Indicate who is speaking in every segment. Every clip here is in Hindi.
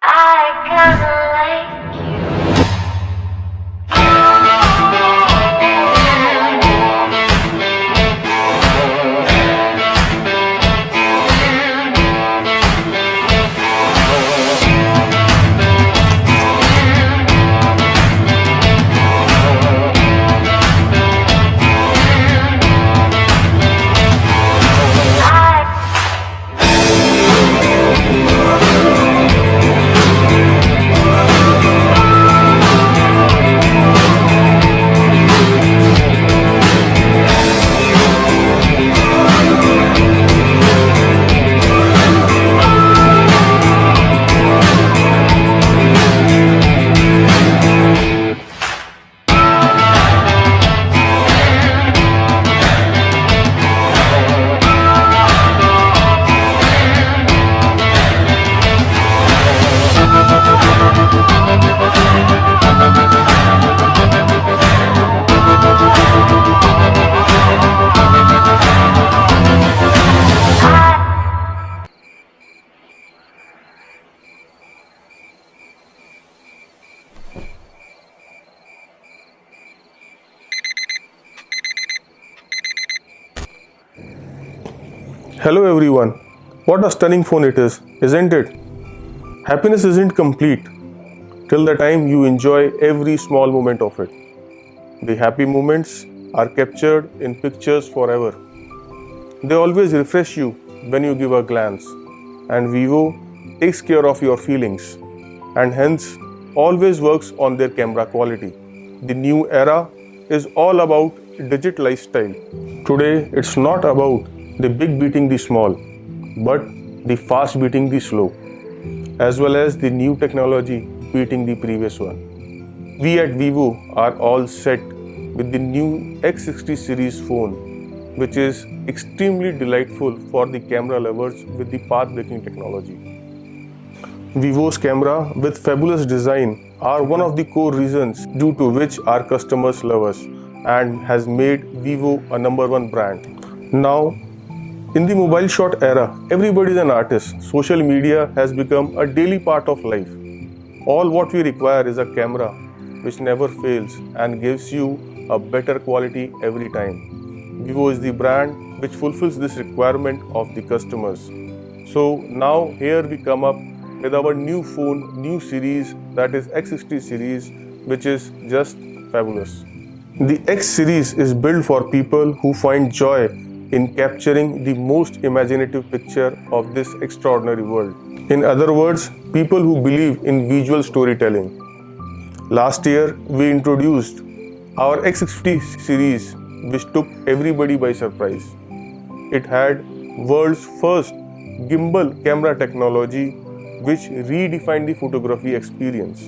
Speaker 1: I kinda like you.
Speaker 2: Hello everyone. What a stunning phone it is, isn't it? Happiness isn't complete till the time you enjoy every small moment of it. The happy moments are captured in pictures forever. They always refresh you when you give a glance, and Vivo takes care of your feelings and hence always works on their camera quality. The new era is all about digital lifestyle. Today, it's not about the big beating the small, but the fast beating the slow, as well as the new technology beating the previous one. We at Vivo are all set with the new X60 series phone, which is extremely delightful for the camera lovers with the path-breaking technology. Vivo's camera with fabulous design are one of the core reasons due to which our customers love us and has made Vivo a number one brand. Now, in the mobile shot era, everybody is an artist. Social media has become a daily part of life. All what we require is a camera which never fails and gives you a better quality every time. Vivo is the brand which fulfills this requirement of the customers. So now here we come up with our new phone, new series, that is X60 series, which is just fabulous. The X series is built for people who find joy in capturing the most imaginative picture of this extraordinary world. In other words, people who believe in visual storytelling. Last year, we introduced our X60 series, which took everybody by surprise. It had world's first gimbal camera technology, which redefined the photography experience.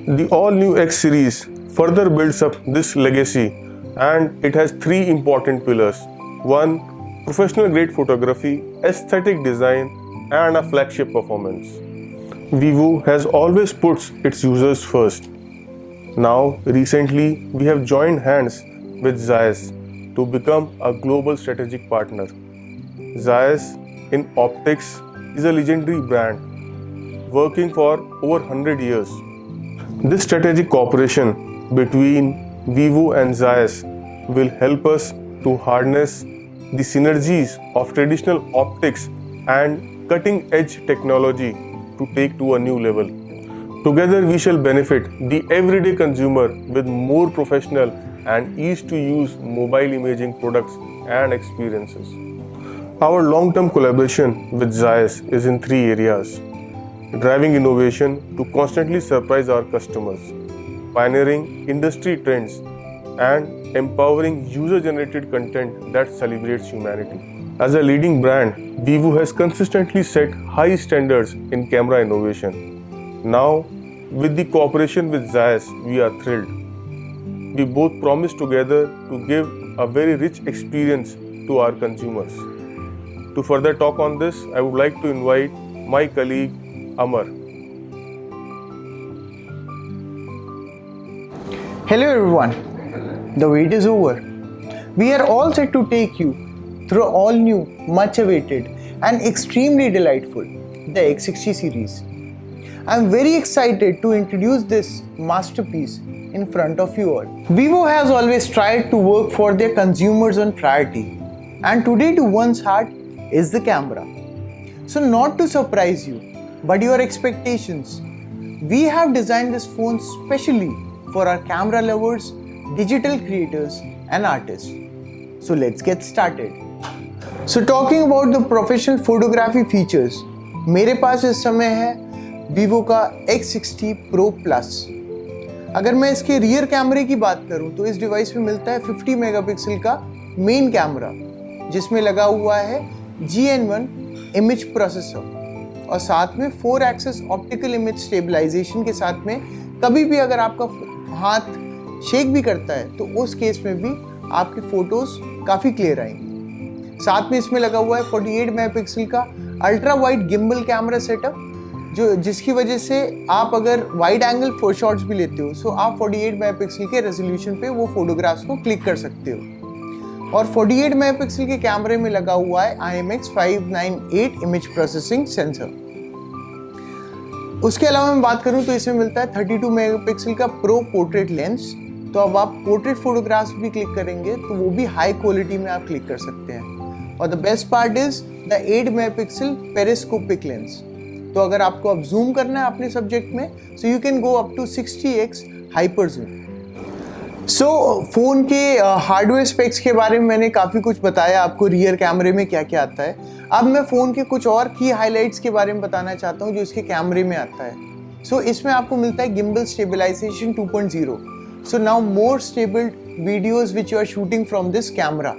Speaker 2: The all-new X series further builds up this legacy, and it has three important pillars. One, professional grade photography, aesthetic design, and a flagship performance. Vivo has always put its users first. Now, recently, we have joined hands with Zeiss to become a global strategic partner. Zeiss in optics is a legendary brand working for over 100 years. This strategic cooperation between Vivo and Zeiss will help us to harness the synergies of traditional optics and cutting-edge technology to take to a new level. Together we shall benefit the everyday consumer with more professional and easy-to-use mobile imaging products and experiences. Our long-term collaboration with Zeiss is in three areas: driving innovation to constantly surprise our customers, pioneering industry trends, and empowering user-generated content that celebrates humanity. As a leading brand, Vivo has consistently set high standards in camera innovation. Now, with the cooperation with Zeiss, we are thrilled. We both promise together to give a very rich experience to our consumers. To further talk on this, I would like to invite my colleague Amar.
Speaker 3: Hello everyone, the wait is over. We are all set to take you through all new, much awaited and extremely delightful, the X60 series. I am very excited to introduce this masterpiece in front of you all. Vivo has always tried to work for their consumers on priority, and today to one's heart is the camera. So not to surprise you, but your expectations, we have designed this phone specially for our camera lovers, digital creators and artists. So let's get started. So talking about the professional photography features, मेरे पास इस समय है Vivo का X60 Pro Plus. अगर मैं इसके रियर कैमरे की बात करूं तो इस डिवाइस में मिलता है 50 मेगापिक्सल का मेन कैमरा, जिसमें लगा हुआ है GN1 इमेज प्रोसेसर और साथ में 4 एक्सिस ऑप्टिकल इमेज स्टेबलाइजेशन के साथ में कभी भी अगर आपका हाथ शेक भी करता है तो उस केस में भी आपकी फोटोज काफ़ी क्लियर आएंगी। साथ में इसमें लगा हुआ है 48 मेगापिक्सल का ultra wide gimbal camera setup, जिसकी वजह से आप अगर वाइड एंगल शॉट्स भी लेते हो तो आप 48 मेगापिक्सल के रेजोल्यूशन पे वो फोटोग्राफ्स को क्लिक कर सकते हो। और 48 मेगापिक्सल के कैमरे में लगा हुआ है IMX598 इमेज प्रोसेसिंग सेंसर। उसके अलावा मैं बात करूं तो इसमें मिलता है 32 मेगापिक्सल का प्रो पोर्ट्रेट लेंस, तो अब आप पोर्ट्रेट फोटोग्राफ्स भी क्लिक करेंगे तो वो भी हाई क्वालिटी में आप क्लिक कर सकते हैं। और the best part is the 8 megapixel periscopic lens, तो अगर आपको अब जूम करना है अपने सब्जेक्ट में so you can go up to 60x hyper zoom. So phone के हार्डवेयर स्पेक्स के बारे में मैंने काफ़ी कुछ बताया आपको, रियर कैमरे में क्या क्या आता है। अब मैं फ़ोन के कुछ और की हाइलाइट्स के बारे में बताना चाहता हूँ जो इसके कैमरे में आता है। सो इसमें आपको मिलता है gimbal stabilisation 2.0, so now more stable videos which you are shooting from this camera.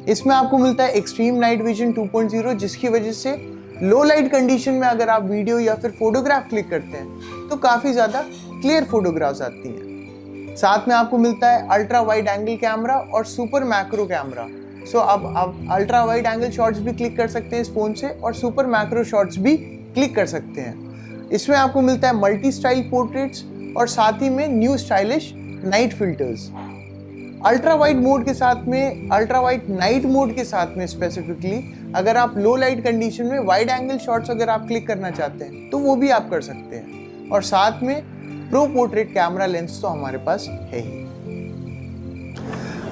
Speaker 3: इसमें आपको मिलता है एक्सट्रीम नाइट विजन 2.0, जिसकी वजह से लो लाइट कंडीशन में अगर आप वीडियो या फिर फोटोग्राफ क्लिक करते हैं तो काफ़ी ज़्यादा क्लियर फोटोग्राफ्स आती हैं। साथ में आपको मिलता है अल्ट्रा वाइड एंगल कैमरा और सुपर मैक्रो कैमरा। सो अब आप अल्ट्रा वाइड एंगल शॉट्स भी क्लिक कर सकते हैं इस फ़ोन से और सुपर मैक्रो शॉट्स भी क्लिक कर सकते हैं। इसमें आपको मिलता है मल्टी स्टाइल पोर्ट्रेट्स और साथ ही में new stylish night filters. Ultra wide mode के साथ में, अल्ट्रा वाइड नाइट मोड के साथ में स्पेसिफिकली अगर आप लो लाइट कंडीशन में वाइड एंगल शॉट्स अगर आप क्लिक करना चाहते हैं तो वो भी आप कर सकते हैं। और साथ में प्रो पोर्ट्रेट कैमरा लेंस तो हमारे पास है ही।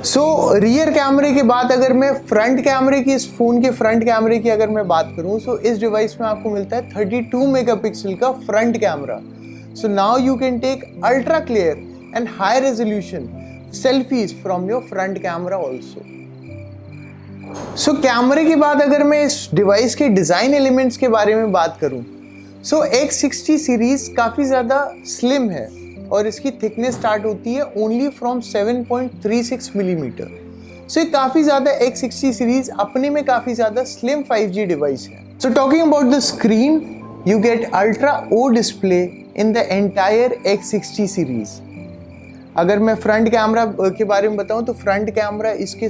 Speaker 3: सो रियर कैमरे के बाद अगर मैं फ्रंट कैमरे की, इस फोन के फ्रंट कैमरे की अगर मैं बात करूं सो इस डिवाइस में आपको मिलता है 32 मेगापिक्सल का front camera. So now you can take ultra clear and high resolution selfies from your front camera also. So कैमरे के बाद अगर मैं इस डिवाइस के डिज़ाइन एलिमेंट्स के बारे में बात करूं सो X60 सीरीज काफ़ी ज़्यादा स्लिम है और इसकी थिकनेस स्टार्ट होती है ओनली फ्रॉम 7.36 मिलीमीटर। सो ये काफ़ी ज़्यादा X60 सीरीज अपने में काफ़ी ज़्यादा स्लिम 5G डिवाइस है। So talking about the screen, you get ultra O display in the entire X60 series. अगर मैं फ्रंट कैमरा के बारे में बताऊं तो फ्रंट कैमरा इसके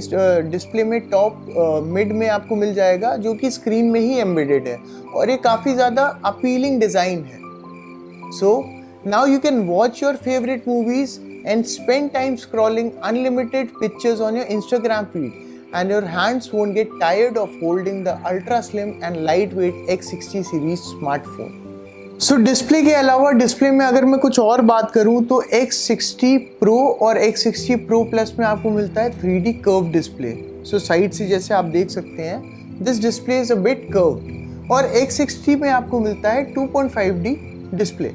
Speaker 3: डिस्प्ले में टॉप मिड में आपको मिल जाएगा, जो कि स्क्रीन में ही एम्बेडेड है और ये काफ़ी ज़्यादा अपीलिंग डिज़ाइन है। सो now you can watch your favourite movies and spend time scrolling unlimited pictures on your Instagram feed and your hands won't get tired of holding the ultra slim and light weight X60 series smartphone. So display के अलावा डिस्प्ले में अगर मैं कुछ और बात करूं तो X60 Pro और X60 Pro Plus में आपको मिलता है 3D curve display. So side से जैसे आप देख सकते हैं this display is a bit curved, और X60 में आपको मिलता है 2.5D डिस्प्ले।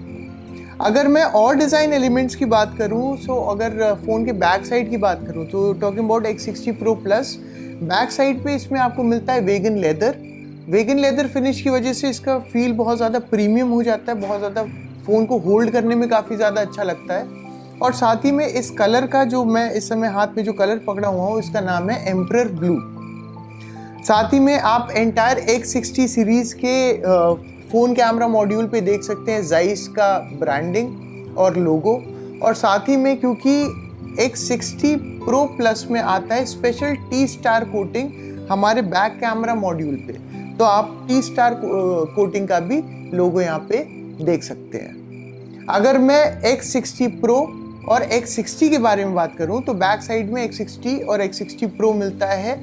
Speaker 3: अगर मैं और डिज़ाइन एलिमेंट्स की बात करूं सो अगर फ़ोन के बैक साइड की बात करूं तो talking about X60 Pro Plus, back side पे इसमें आपको मिलता है वेगन लेदर फिनिश की वजह से इसका फील बहुत ज़्यादा प्रीमियम हो जाता है, बहुत ज़्यादा फ़ोन को होल्ड करने में काफ़ी ज़्यादा अच्छा लगता है। और साथ ही में इस कलर का, जो मैं इस समय हाथ में जो कलर पकड़ा हुआ हूँ, इसका नाम है एम्परर ब्लू। साथ ही में आप एंटायर X60 सीरीज़ के फ़ोन कैमरा मॉड्यूल पे देख सकते हैं Zeiss का ब्रांडिंग और लोगो, और साथ ही में क्योंकि X60 Pro Plus में आता है स्पेशल T-स्टार कोटिंग हमारे बैक कैमरा मॉड्यूल पे, तो आप T-स्टार कोटिंग का भी लोगो यहाँ पे देख सकते हैं। अगर मैं X60 Pro और X60 के बारे में बात करूँ तो बैक साइड में X60 और X60 Pro मिलता है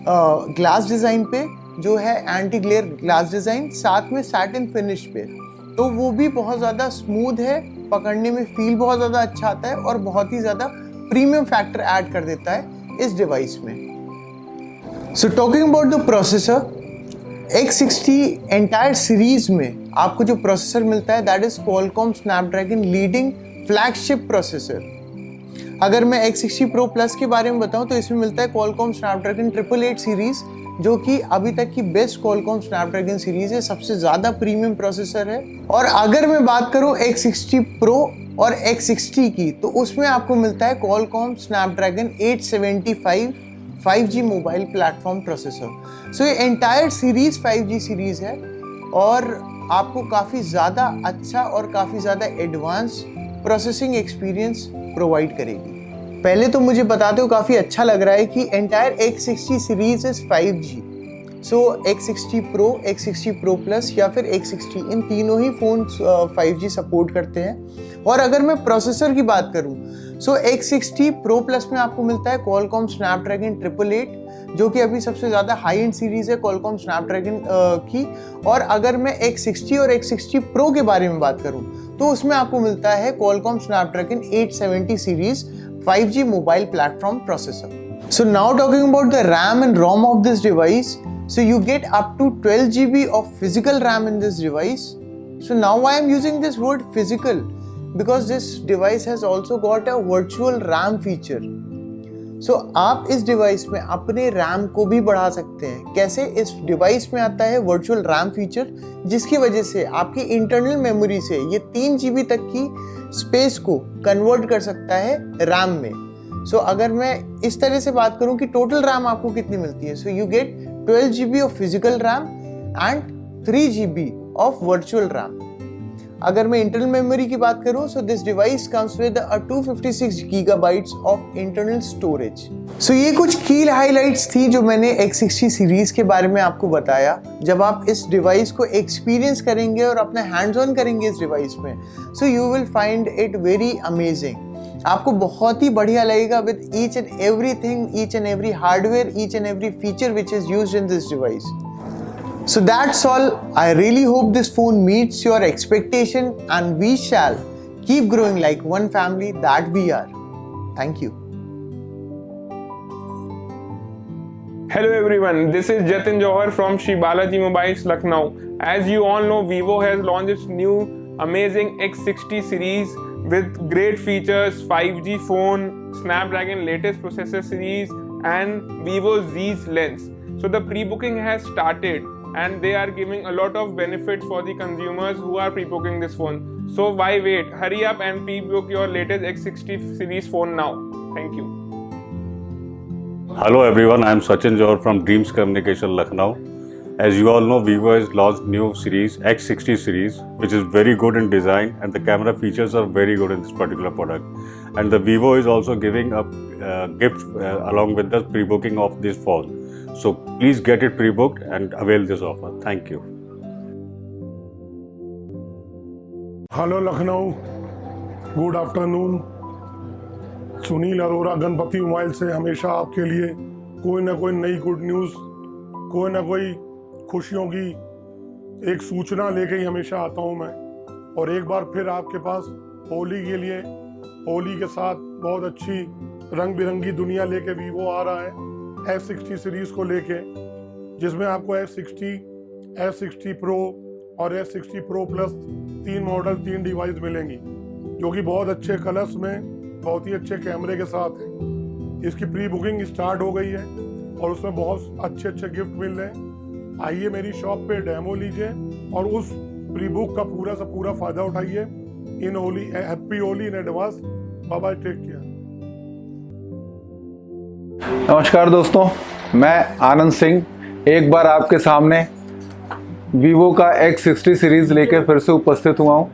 Speaker 3: ग्लास डिज़ाइन पे, जो है एंटी ग्लेयर ग्लास डिज़ाइन, साथ में सैटिन फिनिश पे। तो वो भी बहुत ज़्यादा स्मूथ है, पकड़ने में फील बहुत ज़्यादा अच्छा आता है और बहुत ही ज़्यादा प्रीमियम फैक्टर ऐड कर देता है इस डिवाइस में। सो talking about the processor, X60 entire series में आपको जो प्रोसेसर मिलता है that is Qualcomm Snapdragon leading flagship processor. अगर मैं X60 Pro Plus के बारे में बताऊं तो इसमें मिलता है Qualcomm Snapdragon 888 सीरीज, जो कि अभी तक की बेस्ट Qualcomm Snapdragon सीरीज है, सबसे ज़्यादा प्रीमियम प्रोसेसर है। और अगर मैं बात करूं X60 Pro और X60 की, तो उसमें आपको मिलता है Qualcomm Snapdragon 875 5G mobile platform processor. So ये एंटायर सीरीज 5G सीरीज है और आपको काफ़ी ज़्यादा अच्छा और काफ़ी ज़्यादा एडवांस प्रोसेसिंग एक्सपीरियंस प्रोवाइड करेगी। पहले तो मुझे बताते हो काफ़ी अच्छा लग रहा है कि entire X60 series is 5G। So X60 Pro, X60 Pro Plus या फिर X60, इन तीनों ही फ़ोन 5G सपोर्ट करते हैं। और अगर मैं प्रोसेसर की बात करूं, सो X60 Pro Plus में आपको मिलता है Qualcomm Snapdragon 888, जो कि अभी सबसे ज़्यादा हाई एंड सीरीज़ है Qualcomm Snapdragon की। और अगर मैं X60 और X60 Pro के बारे में बात करूं, तो उसमें आपको मिलता है Qualcomm Snapdragon 870 series 5G mobile platform processor. So now talking about the RAM and ROM of this device, so you get up to 12 GB of physical RAM in this device. So now why I'm using this word physical? Because this device has also got a virtual RAM feature. So आप इस डिवाइस में अपने RAM को भी बढ़ा सकते हैं। कैसे? इस डिवाइस में आता है वर्चुअल RAM फीचर, जिसकी वजह से आपकी इंटरनल मेमोरी से ये 3 GB तक की स्पेस को कन्वर्ट कर सकता है RAM में। सो अगर मैं इस तरह से बात करूं कि टोटल रैम आपको कितनी मिलती है, so you get 12 GB of physical RAM and 3 GB of virtual RAM. अगर मैं इंटरनल मेमोरी की बात करूं, so this device comes with 256 GB of internal storage. So ये कुछ की हाइलाइट्स थी जो मैंने X60 सीरीज के बारे में आपको बताया। जब आप इस डिवाइस को एक्सपीरियंस करेंगे और अपने हैंड्स ऑन करेंगे इस डिवाइस में, so you will find it very amazing. आपको बहुत ही बढ़िया लगेगा with each and everything, each and every hardware, each and every feature which is used in this device. So that's all. I really hope this phone meets your expectation and we shall keep growing like one family that we are. Thank you.
Speaker 4: Hello everyone, this is Jatin Johar from Shri Balaji Mobiles, Lucknow. As you all know, Vivo has launched its new amazing X60 series with great features, 5G phone, Snapdragon latest processor series and Vivo Z's lens. So the pre-booking has started and they are giving a lot of benefits for the consumers who are pre-booking this phone. So why wait? Hurry up and pre-book your latest X60 series phone now. Thank you.
Speaker 5: Hello everyone, I am Sachin Johar from Dreams Communication, Lucknow. As you all know, Vivo has launched new series, X60 series, which is very good in design and the camera features are very good in this particular product. And the Vivo is also giving a gift along with the pre-booking of this phone. So please get it pre-booked and avail this offer. Thank you.
Speaker 6: Hello Lucknow, good afternoon. Sunil Arora Ganpati mobile से हमेशा आपके लिए कोई ना कोई नई गुड न्यूज़, कोई ना कोई खुशियों की एक सूचना लेके ही हमेशा आता हूँ मैं। और एक बार फिर आपके पास होली के लिए, होली के साथ बहुत अच्छी रंग बिरंगी दुनिया लेके वीवो आ रहा है F60 सीरीज़ को लेके, जिसमें आपको F60, F60 Pro और F60 Pro Plus 3 model, 3 device मिलेंगी, जो कि बहुत अच्छे कलर्स में बहुत ही अच्छे कैमरे के साथ हैं। इसकी प्री बुकिंग स्टार्ट हो गई है और उसमें बहुत अच्छे अच्छे गिफ्ट मिल रहे हैं। आइए मेरी शॉप पे डेमो लीजिए और उस प्री बुक का पूरा से पूरा फ़ायदा उठाइए। In Holi, happy Holi in advance. Bye bye, take care.
Speaker 7: नमस्कार दोस्तों, मैं आनंद सिंह एक बार आपके सामने वीवो का X60 सीरीज़ लेकर फिर से उपस्थित हुआ हूँ।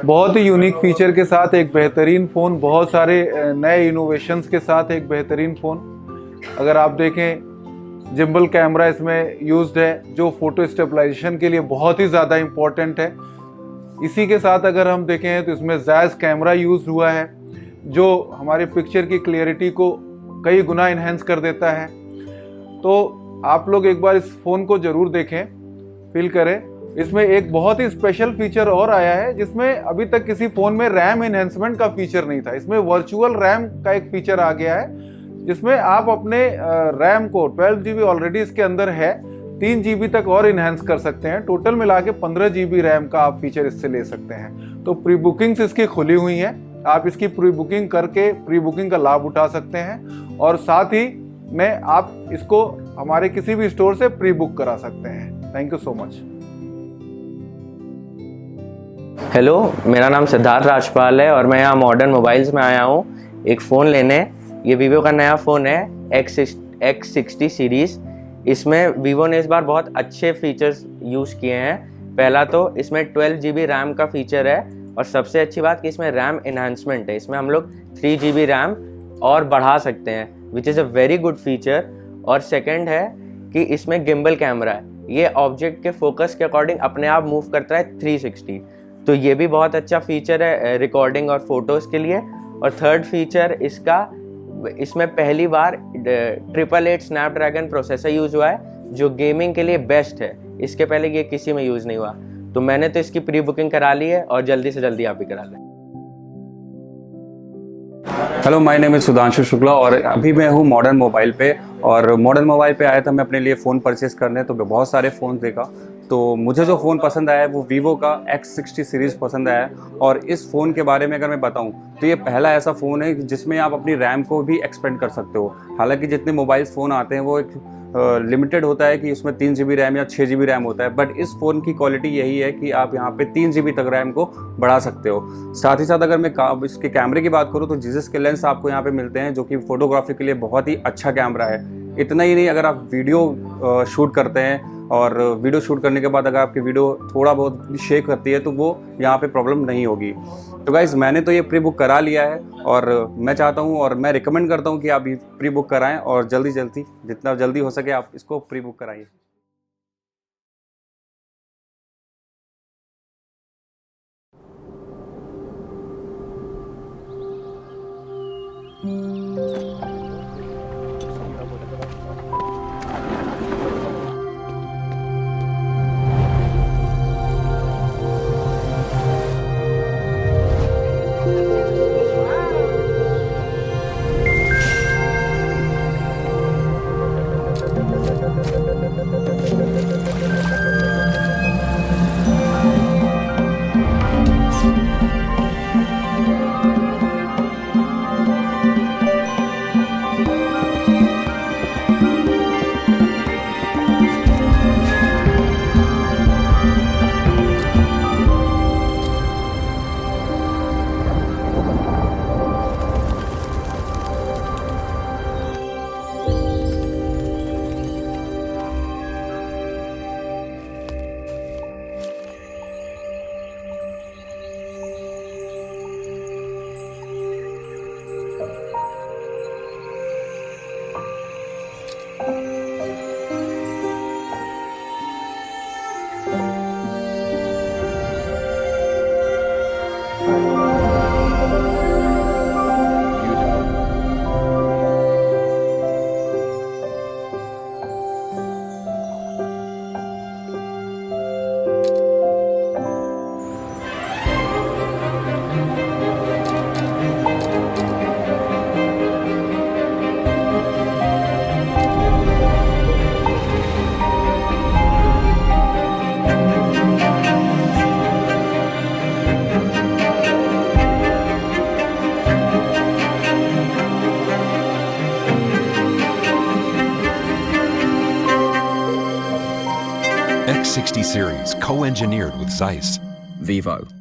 Speaker 7: बहुत ही यूनिक फीचर के साथ एक बेहतरीन फ़ोन, बहुत सारे नए इनोवेशंस के साथ एक बेहतरीन फ़ोन। अगर आप देखें, जिम्बल कैमरा इसमें यूज्ड है, जो फ़ोटो स्टेबलाइजेशन के लिए बहुत ही ज़्यादा इम्पॉर्टेंट है। इसी के साथ अगर हम देखें तो इसमें ज़ायज़ कैमरा यूज़ हुआ है, जो हमारे पिक्चर की क्लियरिटी को कई गुना इन्हेंस कर देता है। तो आप लोग एक बार इस फ़ोन को ज़रूर देखें, फील करें। इसमें एक बहुत ही स्पेशल फीचर और आया है जिसमें अभी तक किसी फ़ोन में रैम इन्हेंसमेंट का फीचर नहीं था। इसमें वर्चुअल रैम का एक फीचर आ गया है जिसमें आप अपने रैम को 12 GB ऑलरेडी इसके अंदर है, 3 GB तक और इन्हेंस कर सकते हैं। टोटल मिला के 15 GB रैम का आप फीचर इससे ले सकते हैं। तो प्री बुकिंग्स इसकी खुली हुई हैं, आप इसकी प्री बुकिंग करके प्री बुकिंग का लाभ उठा सकते हैं और साथ ही में आप इसको हमारे किसी भी स्टोर से प्री बुक करा सकते हैं। Thank you so much.
Speaker 8: Hello, मेरा नाम सिद्धार्थ राजपाल है और मैं यहाँ मॉडर्न मोबाइल्स में आया हूँ एक फ़ोन लेने। ये वीवो का नया फ़ोन है X60 सीरीज़। इसमें वीवो ने इस बार बहुत अच्छे फीचर्स यूज़ किए हैं। पहला तो इसमें 12 GB रैम का फीचर है और सबसे अच्छी बात कि इसमें रैम इन्हांसमेंट है। इसमें हम लोग 3 GB रैम और बढ़ा सकते हैं, which is a very good feature. और सेकंड है कि इसमें गिम्बल कैमरा है, ये ऑब्जेक्ट के फोकस के अकॉर्डिंग अपने आप मूव करता है 360, तो ये भी बहुत अच्छा फीचर है रिकॉर्डिंग और फोटोज़ के लिए। और थर्ड फीचर इसमें पहली बार 888 स्नैपड्रैगन प्रोसेसर यूज़ हुआ है जो गेमिंग के लिए बेस्ट है। इसके पहले ये किसी में यूज़ नहीं हुआ, तो मैंने तो इसकी प्री बुकिंग करा ली है और जल्दी से जल्दी आप भी करा लें।
Speaker 9: Hello, my name is Sudhanshu Shukla और अभी मैं हूँ मॉडर्न मोबाइल पे। और मॉडर्न मोबाइल पे आया था मैं अपने लिए फ़ोन परचेस करने, तो मैं बहुत सारे फ़ोन देखा, तो मुझे जो फ़ोन पसंद आया है वो वीवो का X60 सीरीज़ पसंद आया है। और इस फ़ोन के बारे में अगर मैं बताऊं तो ये पहला ऐसा फ़ोन है जिसमें आप अपनी रैम को भी एक्सपेंड कर सकते हो। हालांकि जितने मोबाइल फ़ोन आते हैं वो एक लिमिटेड होता है कि उसमें 3 GB रैम या 6 GB रैम होता है, बट इस फ़ोन की क्वालिटी यही है कि आप यहाँ पे 3 GB तक रैम को बढ़ा सकते हो। साथ ही साथ अगर मैं इसके कैमरे की बात करूँ तो जीसस के लेंस आपको यहाँ पे मिलते हैं जो कि फ़ोटोग्राफी के लिए बहुत ही अच्छा कैमरा है। इतना ही नहीं, अगर आप वीडियो शूट करते हैं और वीडियो शूट करने के बाद अगर आपकी वीडियो थोड़ा बहुत शेक करती है तो वो यहाँ पे प्रॉब्लम नहीं होगी। तो गाइज़, मैंने तो ये प्री बुक करा लिया है और मैं चाहता हूँ और मैं रिकमेंड करता हूँ कि आप ये प्री बुक कराएं और जल्दी जितना जल्दी हो सके आप इसको प्री बुक कराइए।
Speaker 10: X60 series co-engineered with Zeiss.
Speaker 11: Vivo.